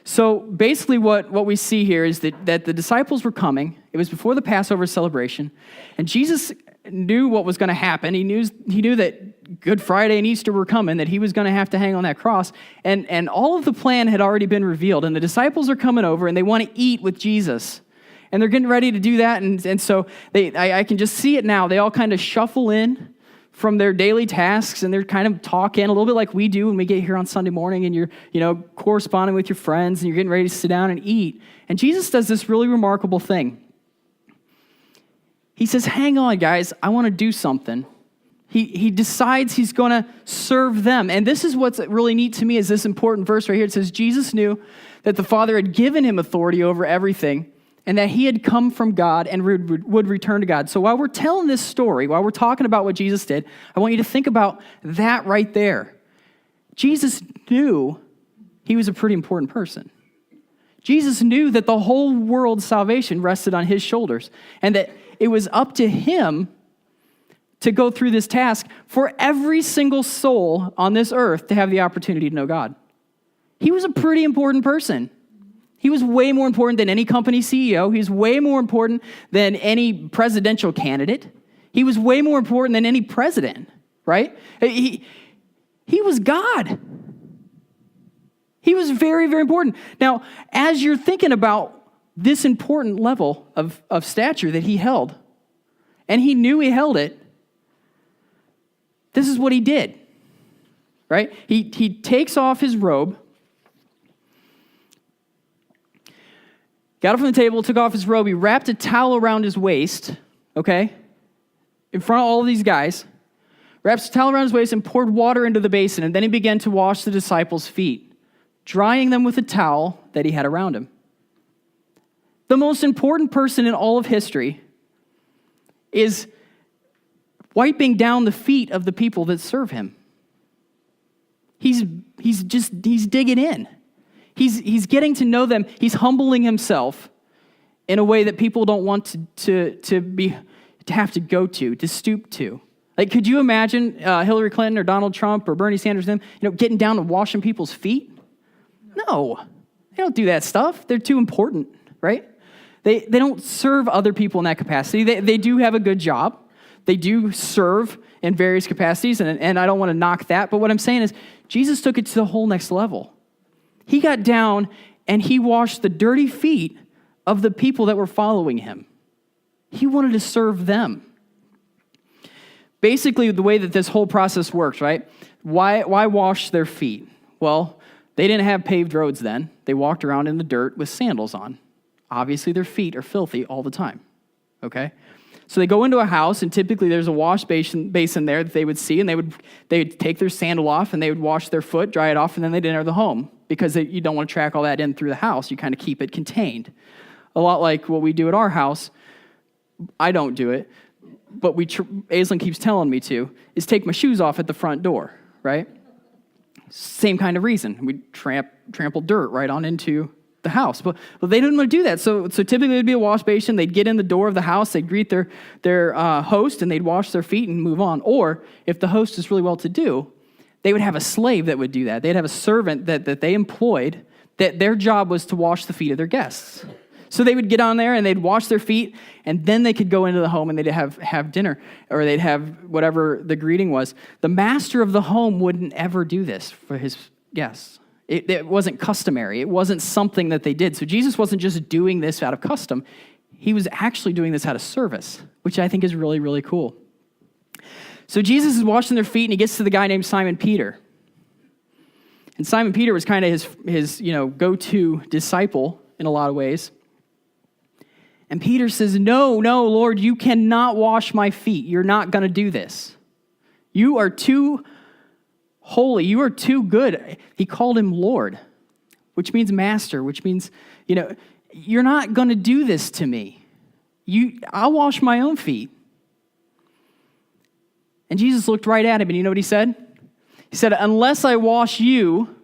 So basically what we see here is that the disciples were coming. It was before the Passover celebration, and Jesus knew what was going to happen. He knew that Good Friday and Easter were coming, that he was going to have to hang on that cross, and all of the plan had already been revealed, and the disciples are coming over, and they want to eat with Jesus, and they're getting ready to do that, and so I can just see it now. They all kind of shuffle in from their daily tasks, and they're kind of talking a little bit like we do when we get here on Sunday morning, and you're, corresponding with your friends, and you're getting ready to sit down and eat. And Jesus does this really remarkable thing. He says, hang on, guys, I want to do something. He decides he's going to serve them. And this is what's really neat to me is this important verse right here. It says, Jesus knew that the Father had given him authority over everything, and that he had come from God and would return to God. So while we're telling this story, while we're talking about what Jesus did, I want you to think about that right there. Jesus knew he was a pretty important person. Jesus knew that the whole world's salvation rested on his shoulders, and that it was up to him to go through this task for every single soul on this earth to have the opportunity to know God. He was a pretty important person. He was way more important than any company CEO. He was way more important than any presidential candidate. He was way more important than any president, right? He was God. He was very, very important. Now, as you're thinking about this important level of stature that he held, and he knew he held it, this is what he did, right? He takes off his robe, got up from the table, took off his robe, he wrapped a towel around his waist, okay, in front of all of these guys, wraps a towel around his waist and poured water into the basin, and then he began to wash the disciples' feet, drying them with a towel that he had around him. The most important person in all of history is wiping down the feet of the people that serve him. He's digging in. He's getting to know them. He's humbling himself in a way that people don't want to have to go to stoop to. Like, could you imagine Hillary Clinton or Donald Trump or Bernie Sanders, them, getting down and washing people's feet? No, they don't do that stuff. They're too important, right? They don't serve other people in that capacity. They do have a good job. They do serve in various capacities, and I don't want to knock that. But what I'm saying is Jesus took it to the whole next level. He got down and he washed the dirty feet of the people that were following him. He wanted to serve them. Basically, the way that this whole process works, right? Why wash their feet? Well, they didn't have paved roads then. They walked around in the dirt with sandals on. Obviously, their feet are filthy all the time, okay? So they go into a house, and typically there's a wash basin there that they would see, and they would take their sandal off, and they would wash their foot, dry it off, and then they'd enter the home, because you don't want to track all that in through the house. You kind of keep it contained. A lot like what we do at our house. I don't do it, but Aislinn keeps telling me to, is take my shoes off at the front door, right? Same kind of reason. We trample dirt right on into the house. But they didn't want to do that. So typically there'd be a wash basin. They'd get in the door of the house. They'd greet their host, and they'd wash their feet and move on. Or if the host is really well-to-do, they would have a slave that would do that. They'd have a servant that they employed that their job was to wash the feet of their guests. So they would get on there and they'd wash their feet, and then they could go into the home and they'd have dinner, or they'd have whatever the greeting was. The master of the home wouldn't ever do this for his guests. It wasn't customary. It wasn't something that they did. So Jesus wasn't just doing this out of custom. He was actually doing this out of service, which I think is really, really cool. So Jesus is washing their feet, and he gets to the guy named Simon Peter. And Simon Peter was kind of his go-to disciple in a lot of ways. And Peter says, no, Lord, you cannot wash my feet. You're not going to do this. You are too holy. You are too good. He called him Lord, which means master, which means, you're not going to do this to me. I'll wash my own feet. And Jesus looked right at him, and you know what he said? He said, unless I wash you,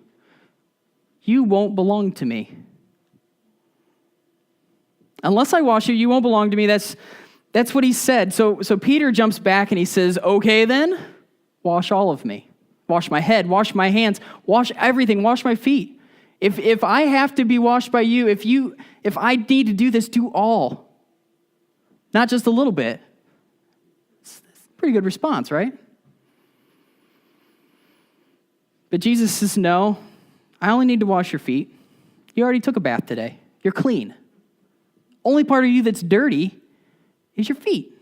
you won't belong to me. Unless I wash you, you won't belong to me. That's what he said. So Peter jumps back and he says, okay then, wash all of me. Wash my head, wash my hands, wash everything, wash my feet. If I have to be washed by you, if I need to do this, do all. Not just a little bit. It's a pretty good response, right? But Jesus says, no, I only need to wash your feet. You already took a bath today. You're clean. Only part of you that's dirty is your feet.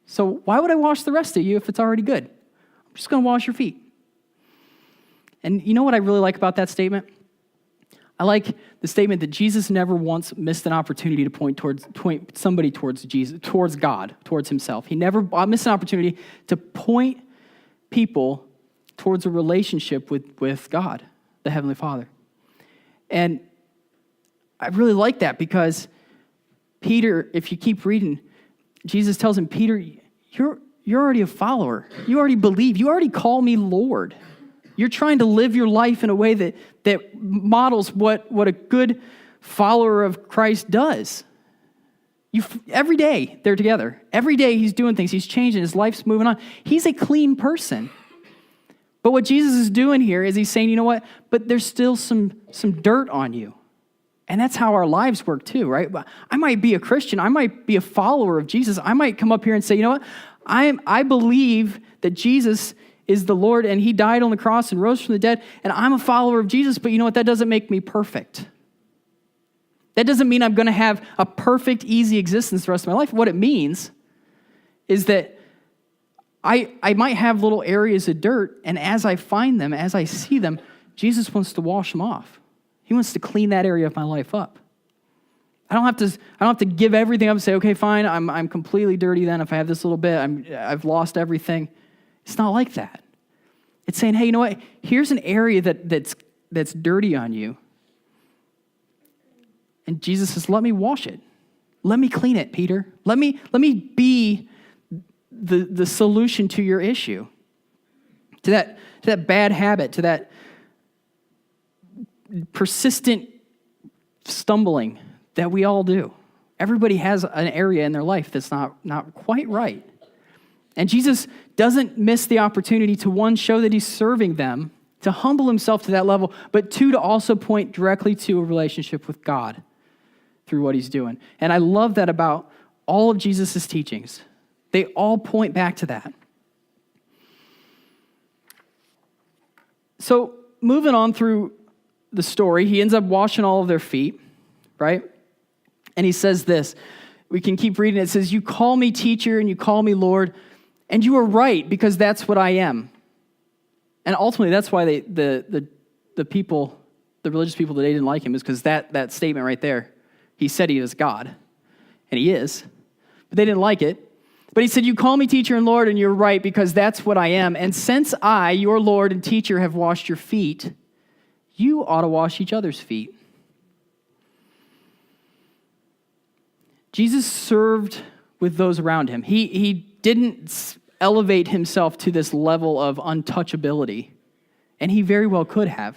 So why would I wash the rest of you if it's already good? I'm just going to wash your feet. And you know what I really like about that statement? I like the statement that Jesus never once missed an opportunity to point somebody towards Jesus, towards God, towards himself. He never missed an opportunity to point people towards a relationship with God, the Heavenly Father. And I really like that because Peter, if you keep reading, Jesus tells him, Peter, you're already a follower. You already believe. You already call me Lord. You're trying to live your life in a way that models what a good follower of Christ does. Every day they're together. Every day he's doing things. He's changing. His life's moving on. He's a clean person. But what Jesus is doing here is he's saying, you know what? But there's still some dirt on you. And that's how our lives work too, right? I might be a Christian. I might be a follower of Jesus. I might come up here and say, you know what? I believe that Jesus is the Lord and he died on the cross and rose from the dead, and I'm a follower of Jesus, but you know what? That doesn't make me perfect. That doesn't mean I'm going to have a perfect, easy existence the rest of my life. What it means is that I might have little areas of dirt, and as I find them, as I see them, Jesus wants to wash them off. He wants to clean that area of my life up. I don't have to give everything up and say, okay, fine, I'm completely dirty then. If I have this little bit, I've lost everything. It's not like that. It's saying, hey, you know what? Here's an area that's dirty on you. And Jesus says, let me wash it. Let me clean it, Peter. Let me be the solution to your issue. To that bad habit, to that persistent stumbling that we all do. Everybody has an area in their life that's not quite right. And Jesus doesn't miss the opportunity to, one, show that he's serving them, to humble himself to that level, but two, to also point directly to a relationship with God through what he's doing. And I love that about all of Jesus' teachings. They all point back to that. So moving on through the story, he ends up washing all of their feet, right? And he says this. We can keep reading. It says, you call me teacher and you call me Lord, and you are right, because that's what I am. And ultimately, that's why the people, the religious people, that they didn't like him, is because that statement right there, he said he was God, and he is, but they didn't like it. But he said, you call me teacher and Lord, and you're right, because that's what I am. And since I, your Lord and teacher, have washed your feet, you ought to wash each other's feet. Jesus served with those around him. He didn't elevate himself to this level of untouchability, and he very well could have.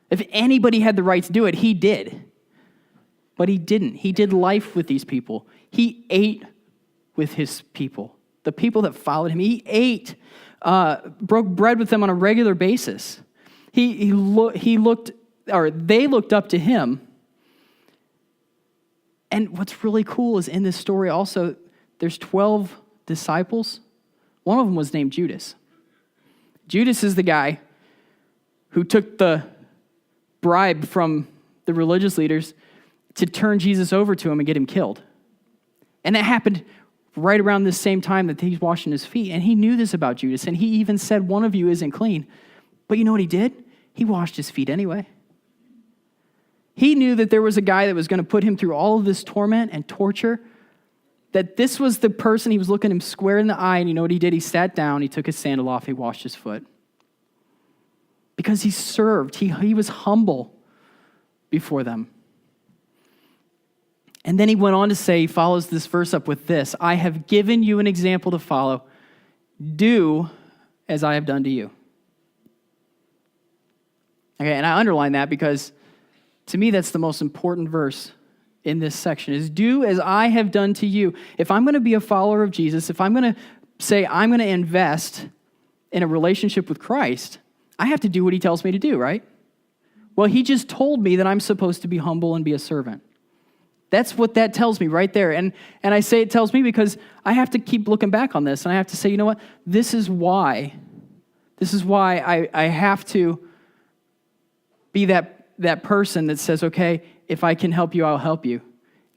If anybody had the right to do it, he did. But he didn't. He did life with these people. He ate with his people, the people that followed him. He ate, broke bread with them on a regular basis. They looked up to him. And what's really cool is in this story also, there's 12 disciples. One of them was named Judas. Judas is the guy who took the bribe from the religious leaders to turn Jesus over to him and get him killed. And that happened right around this same time that he's washing his feet. And he knew this about Judas. And he even said, one of you isn't clean. But you know what he did? He washed his feet anyway. He knew that there was a guy that was going to put him through all of this torment and torture, that this was the person. He was looking him square in the eye, and you know what he did? He sat down, he took his sandal off, he washed his foot. Because he served. He was humble before them. And then he went on to say, he follows this verse up with this, I have given you an example to follow. Do as I have done to you. Okay, and I underline that because to me, that's the most important verse in this section, is do as I have done to you. If I'm going to be a follower of Jesus, if I'm going to say I'm going to invest in a relationship with Christ, I have to do what he tells me to do, right? Well, he just told me that I'm supposed to be humble and be a servant. That's what that tells me right there. And I say it tells me because I have to keep looking back on this, and I have to say, you know what? This is why I have to be that person that says, okay, if I can help you, I'll help you.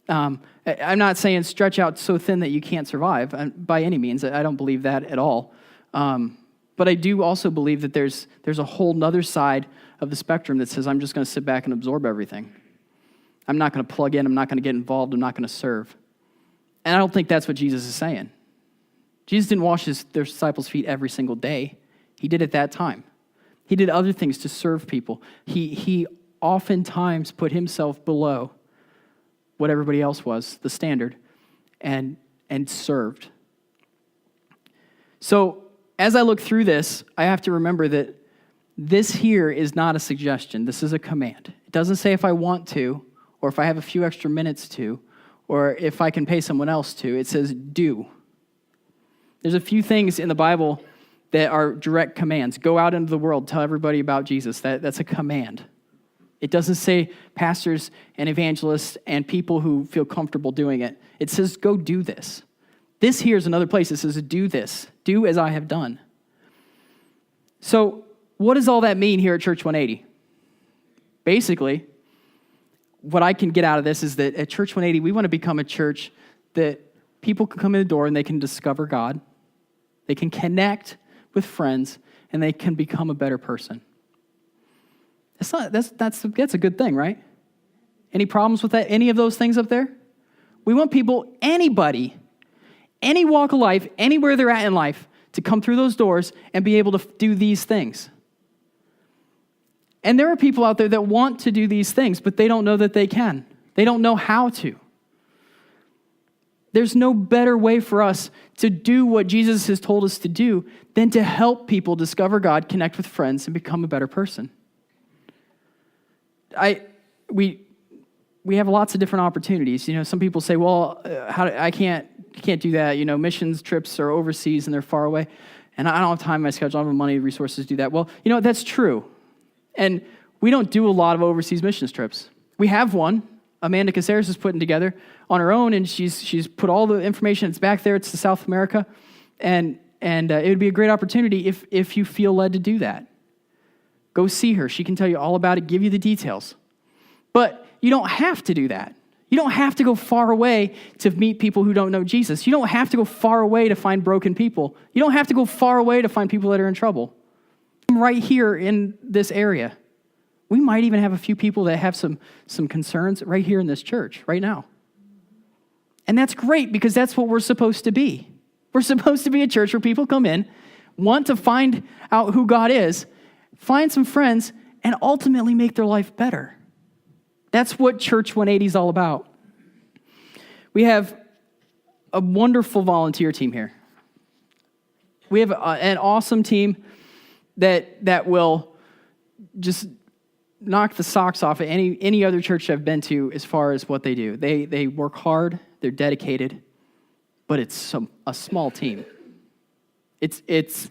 I'm not saying stretch out so thin that you can't survive by any means. I don't believe that at all. But I do also believe that there's a whole nother side of the spectrum that says I'm just going to sit back and absorb everything. I'm not going to plug in. I'm not going to get involved. I'm not going to serve. And I don't think that's what Jesus is saying. Jesus didn't wash their disciples' feet every single day. He did at that time. He did other things to serve people. He oftentimes put himself below what everybody else was, the standard, and served. So as I look through this, I have to remember that this here is not a suggestion. This is a command. It doesn't say if I want to, or if I have a few extra minutes to, or if I can pay someone else to. It says do. There's a few things in the Bible that are direct commands. Go out into the world, tell everybody about Jesus. That's a command. It doesn't say pastors and evangelists and people who feel comfortable doing it. It says go do this. This here is another place that says do this. Do as I have done. So what does all that mean here at Church 180? Basically, what I can get out of this is that at Church 180, we want to become a church that people can come in the door and they can discover God, they can connect with friends, and they can become a better person. That's a good thing, right? Any problems with that? Any of those things up there? We want people, anybody, any walk of life, anywhere they're at in life, to come through those doors and be able to do these things. And there are people out there that want to do these things, but they don't know that they can. They don't know how to. There's no better way for us to do what Jesus has told us to do than to help people discover God, connect with friends, and become a better person. We have lots of different opportunities. You know, some people say, well, I can't do that. You know, missions trips are overseas and they're far away. And I don't have time in my schedule. I don't have money, resources to do that. Well, you know, that's true. And we don't do a lot of overseas missions trips. We have one. Amanda Caceres is putting together on her own, and she's put all the information. It's back there. It's to South America. And it would be a great opportunity if you feel led to do that. Go see her. She can tell you all about it, give you the details. But you don't have to do that. You don't have to go far away to meet people who don't know Jesus. You don't have to go far away to find broken people. You don't have to go far away to find people that are in trouble. Right here in this area. We might even have a few people that have some concerns right here in this church right now. And that's great because that's what we're supposed to be. We're supposed to be a church where people come in, want to find out who God is, find some friends, and ultimately make their life better. That's what Church 180 is all about. We have a wonderful volunteer team here. We have an awesome team that will just knock the socks off of any other church I've been to as far as what they do. They work hard, they're dedicated, but it's a small team. It's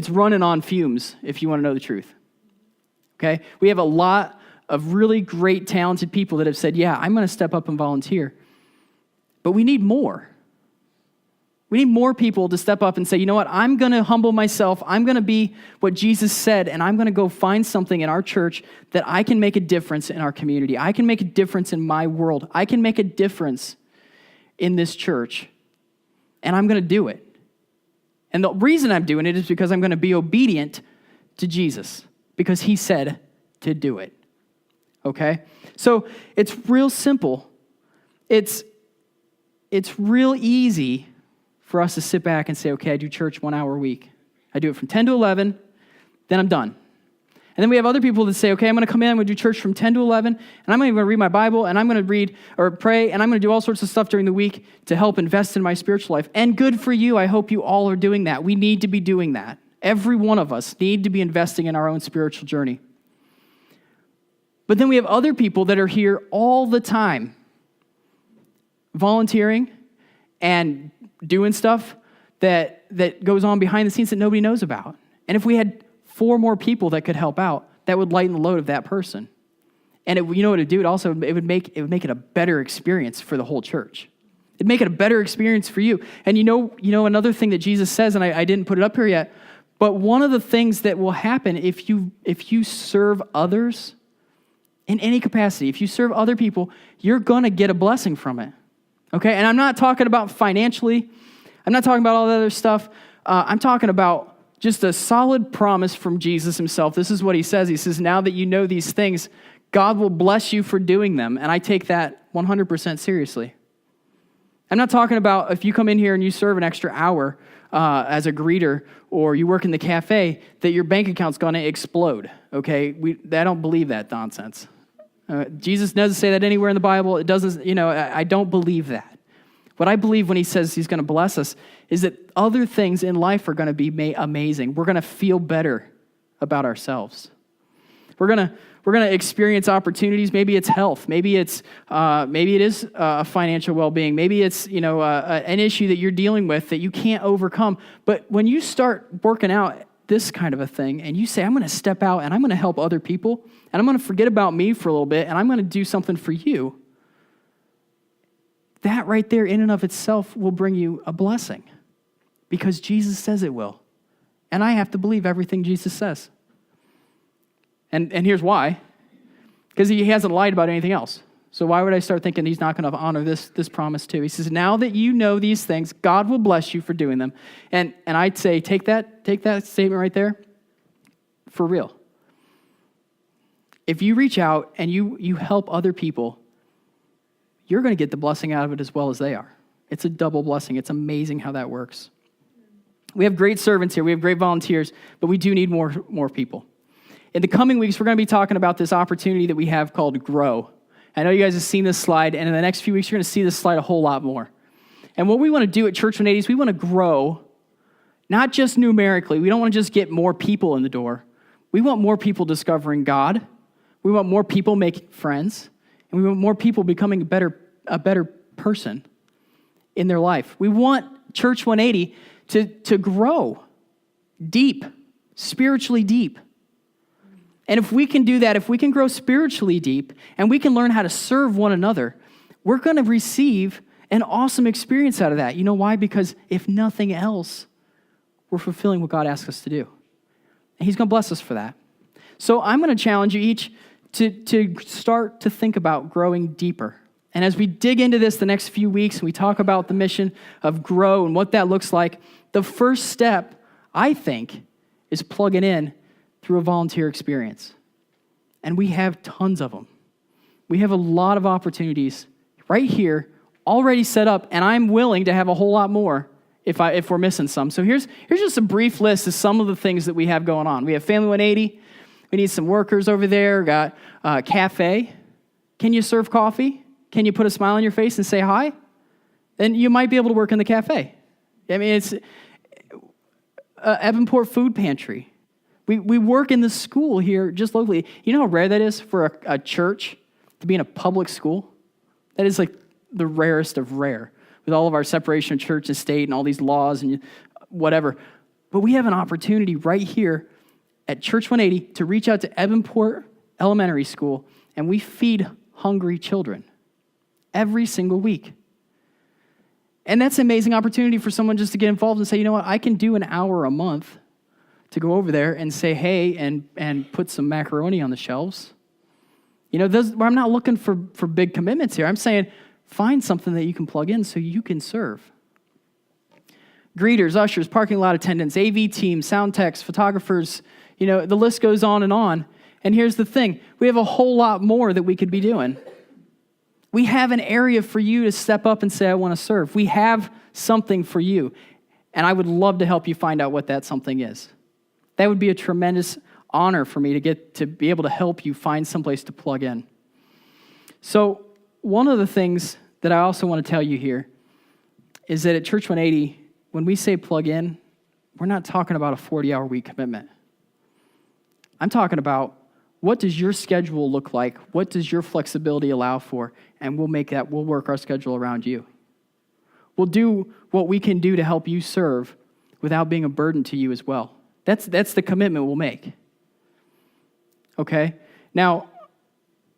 running on fumes, if you want to know the truth. Okay? We have a lot of really great, talented people that have said, yeah, I'm going to step up and volunteer. But we need more. We need more people to step up and say, you know what, I'm going to humble myself. I'm going to be what Jesus said, and I'm going to go find something in our church that I can make a difference in our community. I can make a difference in my world. I can make a difference in this church, and I'm going to do it. And the reason I'm doing it is because I'm going to be obedient to Jesus, because he said to do it. Okay? So it's real simple. It's real easy for us to sit back and say, okay, I do church 1 hour a week. I do it from 10 to 11, then I'm done. And then we have other people that say, okay, I'm going to come in, I'm going to do church from 10 to 11, and I'm going to read my Bible, and I'm going to read or pray, and I'm going to do all sorts of stuff during the week to help invest in my spiritual life. And good for you. I hope you all are doing that. We need to be doing that. Every one of us need to be investing in our own spiritual journey. But then we have other people that are here all the time, volunteering and doing stuff that goes on behind the scenes that nobody knows about. And if we had 4 more people that could help out, that would lighten the load of that person. And you know what it would do? It would make it a better experience for the whole church. It'd make it a better experience for you. And you know another thing that Jesus says, and I didn't put it up here yet, but one of the things that will happen if you serve others in any capacity, if you serve other people, you're going to get a blessing from it. Okay? And I'm not talking about financially. I'm not talking about all the other stuff. I'm talking about just a solid promise from Jesus himself. This is what he says. He says, now that you know these things, God will bless you for doing them. And I take that 100% seriously. I'm not talking about if you come in here and you serve an extra hour as a greeter or you work in the cafe, that your bank account's going to explode, okay? I don't believe that nonsense. Jesus doesn't say that anywhere in the Bible. It doesn't, I don't believe that. What I believe when he says he's going to bless us is that other things in life are going to be amazing. We're going to feel better about ourselves. We're going to experience opportunities. Maybe it's health. Maybe it is financial well-being. Maybe it's an issue that you're dealing with that you can't overcome. But when you start working out this kind of a thing, and you say, I'm going to step out and I'm going to help other people, and I'm going to forget about me for a little bit, and I'm going to do something for you, that right there in and of itself will bring you a blessing because Jesus says it will. And I have to believe everything Jesus says. And here's why. Because he hasn't lied about anything else. So why would I start thinking he's not going to honor this promise too? He says, now that you know these things, God will bless you for doing them. And I'd say take that statement right there for real. If you reach out and you help other people, you're going to get the blessing out of it as well as they are. It's a double blessing. It's amazing how that works. We have great servants here. We have great volunteers, but we do need more people. In the coming weeks, we're going to be talking about this opportunity that we have called Grow. I know you guys have seen this slide, and in the next few weeks, you're going to see this slide a whole lot more. And what we want to do at Church 180 is we want to grow, not just numerically. We don't want to just get more people in the door. We want more people discovering God. We want more people making friends. And we want more people becoming a better person in their life. We want Church 180 to grow deep, spiritually deep. And if we can do that, if we can grow spiritually deep, and we can learn how to serve one another, we're going to receive an awesome experience out of that. You know why? Because if nothing else, we're fulfilling what God asks us to do. And he's going to bless us for that. So I'm going to challenge you each to start to think about growing deeper. And as we dig into this the next few weeks, and we talk about the mission of Grow and what that looks like, the first step, I think, is plugging in through a volunteer experience. And we have tons of them. We have a lot of opportunities right here, already set up, and I'm willing to have a whole lot more if we're missing some. So here's just a brief list of some of the things that we have going on. We have Family 180. We need some workers over there. We got a cafe. Can you serve coffee? Can you put a smile on your face and say hi? Then you might be able to work in the cafe. I mean, it's Evanport Food Pantry. We work in the school here just locally. You know how rare that is for a church to be in a public school? That is like the rarest of rare with all of our separation of church and state and all these laws and whatever. But we have an opportunity right here at Church 180 to reach out to Evanport Elementary School, and we feed hungry children every single week. And that's an amazing opportunity for someone just to get involved and say, you know what, I can do an hour a month to go over there and say, hey, and put some macaroni on the shelves. You know, I'm not looking for big commitments here. I'm saying find something that you can plug in so you can serve. Greeters, ushers, parking lot attendants, AV teams, sound techs, photographers, you know, the list goes on. And here's the thing. We have a whole lot more that we could be doing. We have an area for you to step up and say, I want to serve. We have something for you. And I would love to help you find out what that something is. That would be a tremendous honor for me to be able to help you find someplace to plug in. So one of the things that I also want to tell you here is that at Church 180, when we say plug in, we're not talking about a 40-hour week commitment. I'm talking about what does your schedule look like? What does your flexibility allow for? And we'll work our schedule around you. We'll do what we can do to help you serve without being a burden to you as well. That's the commitment we'll make. okay? Now,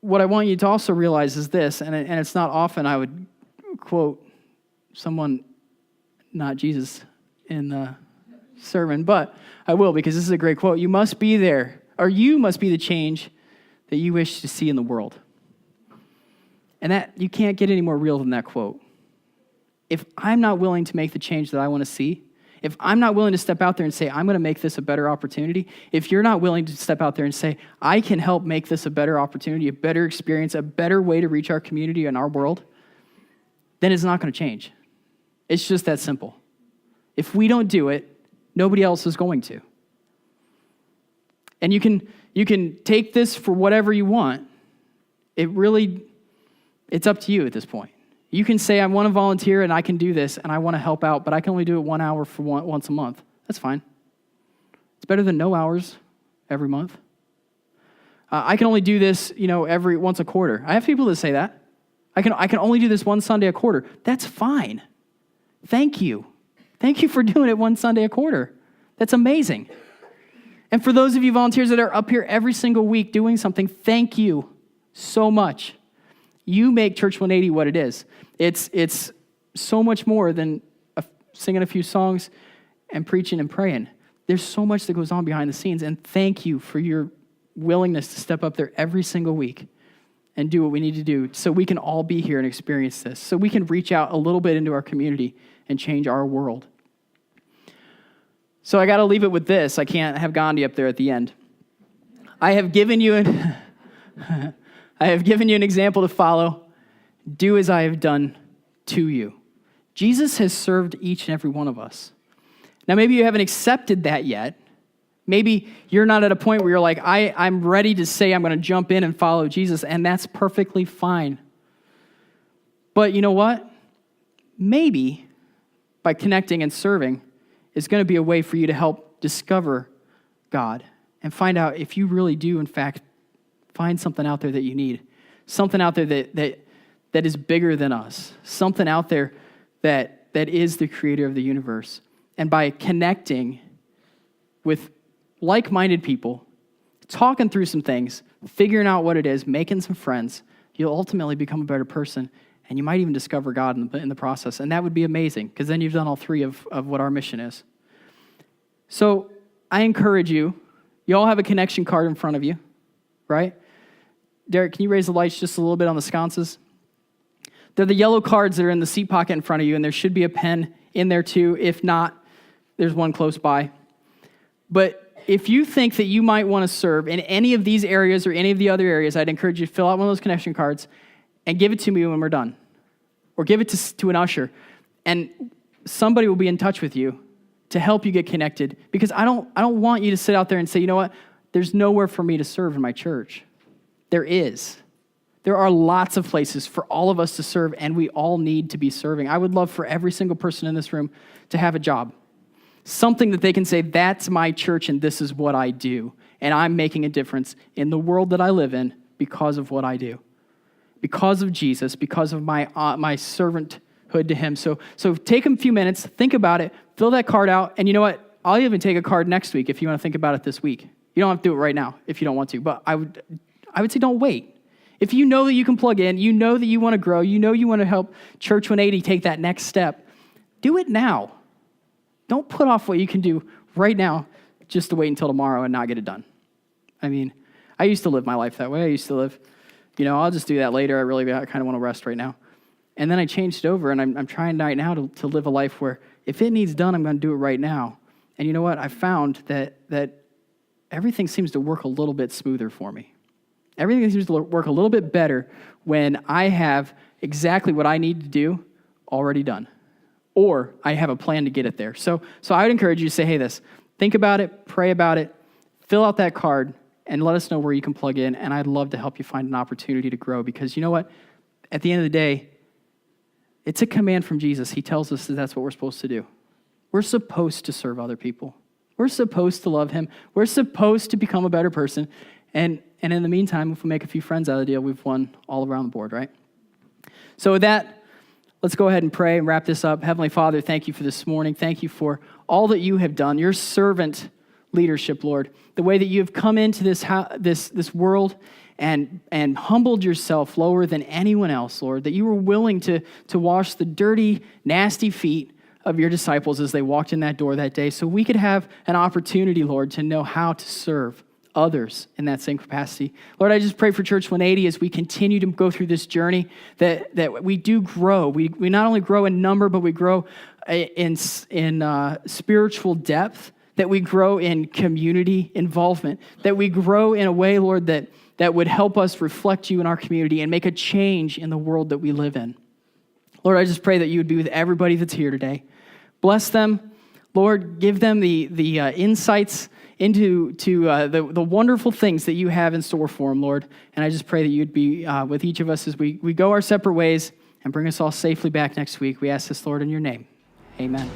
what I want you to also realize is this, and it's not often I would quote someone, not Jesus, in the sermon, but I will because this is a great quote. You must be there, or you must be the change that you wish to see in the world. And that you can't get any more real than that quote. If I'm not willing to make the change that I want to see, if I'm not willing to step out there and say, I'm going to make this a better opportunity, if you're not willing to step out there and say, I can help make this a better opportunity, a better experience, a better way to reach our community and our world, then it's not going to change. It's just that simple. If we don't do it, nobody else is going to. And you can take this for whatever you want. It's up to you at this point. You can say, I want to volunteer and I can do this and I want to help out, but I can only do it 1 hour for once a month. That's fine. It's better than no hours every month. I can only do this, every once a quarter. I have people that say that. I can only do this one Sunday a quarter. That's fine. Thank you. Thank you for doing it one Sunday a quarter. That's amazing. And for those of you volunteers that are up here every single week doing something, thank you so much. You make Church 180 what it is. It's so much more than singing a few songs and preaching and praying. There's so much that goes on behind the scenes, and thank you for your willingness to step up there every single week and do what we need to do so we can all be here and experience this, so we can reach out a little bit into our community and change our world. So I got to leave it with this. I can't have Gandhi up there at the end. I have given you an example to follow. Do as I have done to you. Jesus has served each and every one of us. Now, maybe you haven't accepted that yet. Maybe you're not at a point where you're like, I'm ready to say I'm going to jump in and follow Jesus, and that's perfectly fine. But you know what? Maybe by connecting and serving is going to be a way for you to help discover God and find out if you really do, in fact, find something out there that you need, something out there that is bigger than us, something out there that is the creator of the universe. And by connecting with like-minded people, talking through some things, figuring out what it is, making some friends, you'll ultimately become a better person, and you might even discover God in the process. And that would be amazing, because then you've done all three of what our mission is. So I encourage you all have a connection card in front of you, right? Derek, can you raise the lights just a little bit on the sconces? They're the yellow cards that are in the seat pocket in front of you, and there should be a pen in there too. If not, there's one close by. But if you think that you might want to serve in any of these areas or any of the other areas, I'd encourage you to fill out one of those connection cards and give it to me when we're done. Or give it to an usher. And somebody will be in touch with you to help you get connected. Because I don't want you to sit out there and say, you know what, there's nowhere for me to serve in my church. There is. There are lots of places for all of us to serve, and we all need to be serving. I would love for every single person in this room to have a job. Something that they can say, that's my church and this is what I do. And I'm making a difference in the world that I live in because of what I do. Because of Jesus, because of my servanthood to him. So take a few minutes, think about it, fill that card out, and you know what? I'll even take a card next week if you want to think about it this week. You don't have to do it right now if you don't want to, but I would say don't wait. If you know that you can plug in, you know that you want to grow, you know you want to help Church 180 take that next step, do it now. Don't put off what you can do right now just to wait until tomorrow and not get it done. I mean, I used to live my life that way. I used to live, I'll just do that later. I kind of want to rest right now. And then I changed it over, and I'm trying right now to live a life where if it needs done, I'm going to do it right now. And you know what? I found that everything seems to work a little bit smoother for me. Everything seems to work a little bit better when I have exactly what I need to do already done. Or I have a plan to get it there. So I would encourage you to say, hey, think about it, pray about it, fill out that card, and let us know where you can plug in. And I'd love to help you find an opportunity to grow, because you know what? At the end of the day, it's a command from Jesus. He tells us that that's what we're supposed to do. We're supposed to serve other people. We're supposed to love him. We're supposed to become a better person. And in the meantime, if we make a few friends out of the deal, we've won all around the board, right? So with that, let's go ahead and pray and wrap this up. Heavenly Father, thank you for this morning. Thank you for all that you have done. Your servant leadership, Lord. The way that you have come into this world and humbled yourself lower than anyone else, Lord, that you were willing to wash the dirty, nasty feet of your disciples as they walked in that door that day, so we could have an opportunity, Lord, to know how to serve others in that same capacity. Lord, I just pray for Church 180 as we continue to go through this journey, that we do grow. We not only grow in number, but we grow in spiritual depth, that we grow in community involvement, that we grow in a way, Lord, that would help us reflect you in our community and make a change in the world that we live in. Lord, I just pray that you would be with everybody that's here today. Bless them. Lord, give them the insights into the wonderful things that you have in store for them, Lord. And I just pray that you'd be with each of us as we go our separate ways and bring us all safely back next week. We ask this, Lord, in your name. Amen.